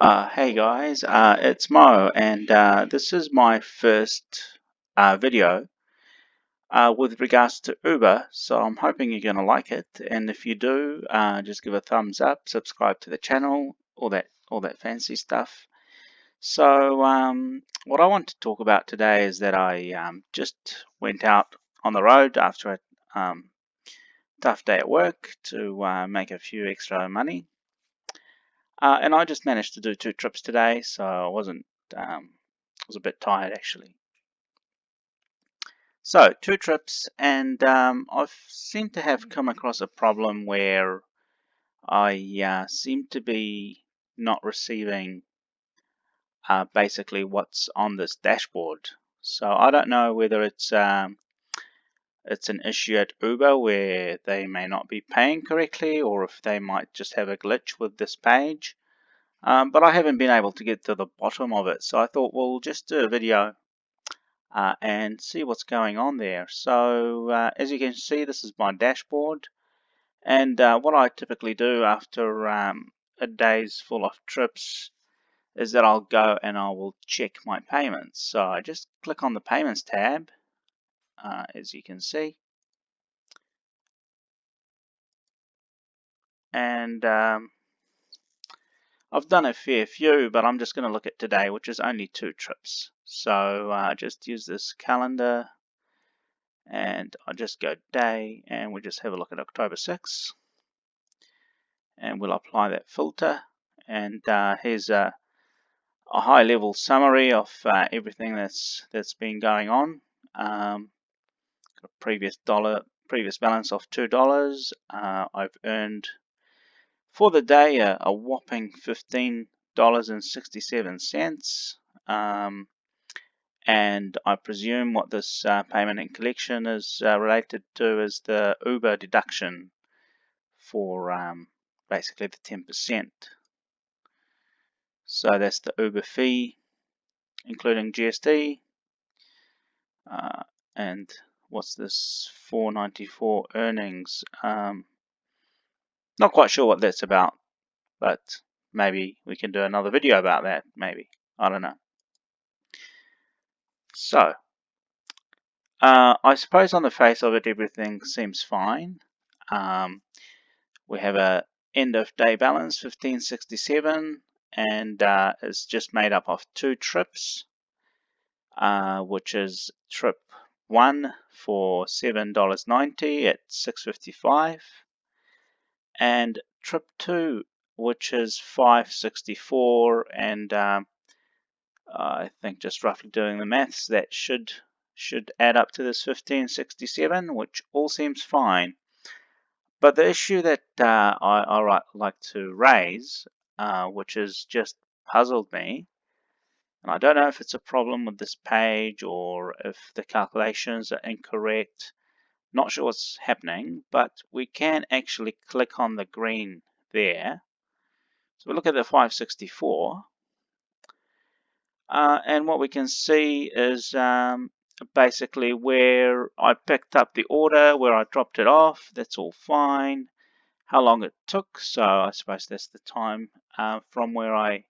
Hey guys, it's Mo, and this is my first video with regards to Uber. So I'm hoping you're going to like it, and if you do, just give a thumbs up, subscribe to the channel, all that fancy stuff. So what I want to talk about today is that I just went out on the road after a tough day at work to make a few extra money. And I just managed to do 2 trips today, so I was a bit tired actually. So 2 trips, and I've seemed to have come across a problem where I seem to be not receiving basically what's on this dashboard. So I don't know whether it's an issue at Uber where they may not be paying correctly, or if they might just have a glitch with this page. But I haven't been able to get to the bottom of it, so I thought we'll just do a video and see what's going on there. So as you can see, this is my dashboard, and what I typically do after a day's full of trips is that I'll go and I will check my payments. So I just click on the payments tab, as you can see, and I've done a fair few, but I'm just going to look at today, which is only 2 trips. So just use this calendar, and I just go day, and we just have a look at October 6th, and we'll apply that filter. And here's a high-level summary of everything that's been going on. Previous balance of $2. I've earned for the day a whopping $15.67. And I presume what this payment and collection is related to is the Uber deduction for basically the 10%. So that's the Uber fee, including GST. And what's this? $4.94 earnings. Not quite sure what that's about, but maybe we can do another video about that. Maybe, I don't know. So I suppose on the face of it, everything seems fine. We have a end of day balance 1567, and it's just made up of 2 trips, which is trip 1 for $7.90 at 6:55, and trip 2, which is $5.64, and I think just roughly doing the maths, that should add up to this 1567, which all seems fine. But the issue that I like to raise, which has just puzzled me, and I don't know if it's a problem with this page or if the calculations are incorrect. Not sure what's happening, but we can actually click on the green there. So we look at the 564, and what we can see is basically where I picked up the order, where I dropped it off. That's all fine. How long it took, so I suppose that's the time from where I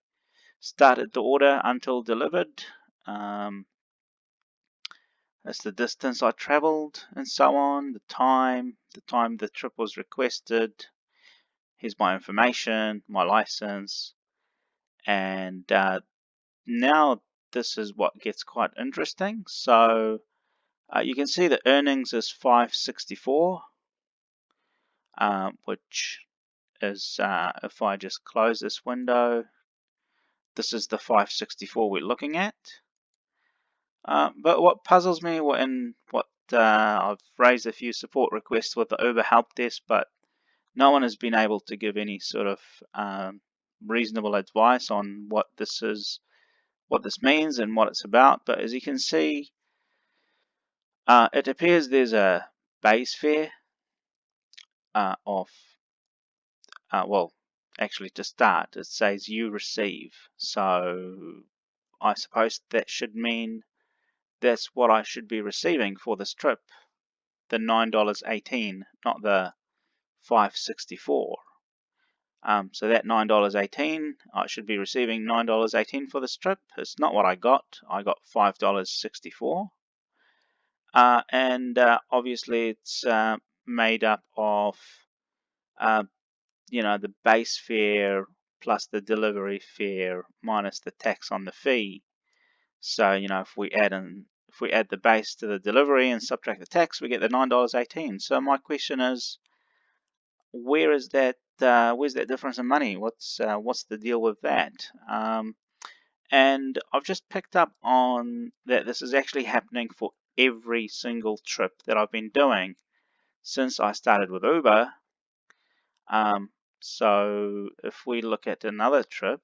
started the order until delivered. That's the distance I traveled, and so on. The time the trip was requested. Here's my information, my license, and now this is what gets quite interesting. So you can see the earnings is 564, which is if I just close this window, this is the 564 we're looking at. But what puzzles me, I've raised a few support requests with the Uber help desk, but no one has been able to give any sort of reasonable advice on what this means and what it's about. But as you can see, it appears there's a base fare of well, actually to start, it says you receive. So I suppose that should mean that's what I should be receiving for this trip, the $9.18, not the $5.64. So that $9.18, I should be receiving $9.18 for this trip. It's not what I got. I got $5.64. And obviously it's made up of the base fare plus the delivery fare minus the tax on the fee. So if we add the base to the delivery and subtract the tax, we get the $9.18. So my question is, where's that difference in money? What's the deal with that? And I've just picked up on that this is actually happening for every single trip that I've been doing since I started with Uber. So if we look at another trip,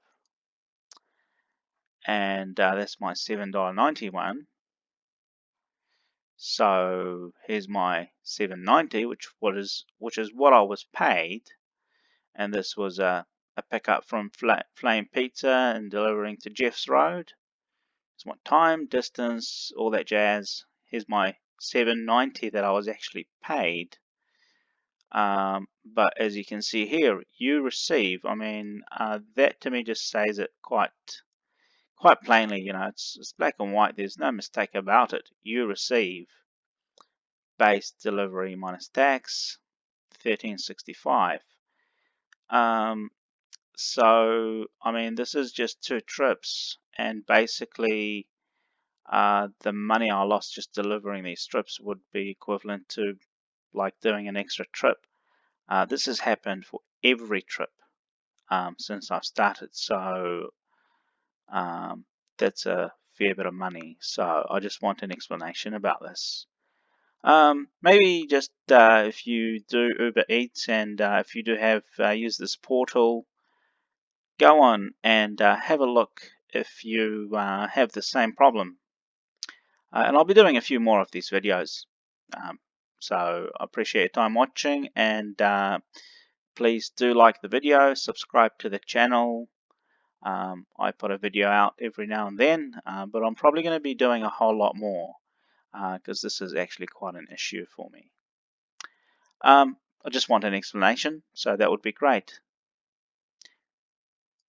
and that's my $7.91. So here's my $7.90, which is what I was paid, and this was a pickup from Flame Pizza and delivering to Jeff's Road. It's my time, distance, all that jazz. Here's my $7.90 that I was actually paid. But as you can see here, you receive. That to me just says it quite plainly. It's black and white. There's no mistake about it. You receive base delivery minus tax, $13.65. So this is just 2 trips, and basically the money I lost just delivering these trips would be equivalent to like doing an extra trip. This has happened for every trip since I've started, so that's a fair bit of money. So I just want an explanation about this. Maybe just if you do Uber Eats and if you do have use this portal, go on and have a look if you have the same problem. And I'll be doing a few more of these videos. So I appreciate your time watching, and please do like the video, subscribe to the channel. I put a video out every now and then, but I'm probably going to be doing a whole lot more because this is actually quite an issue for me. I just want an explanation, so that would be great.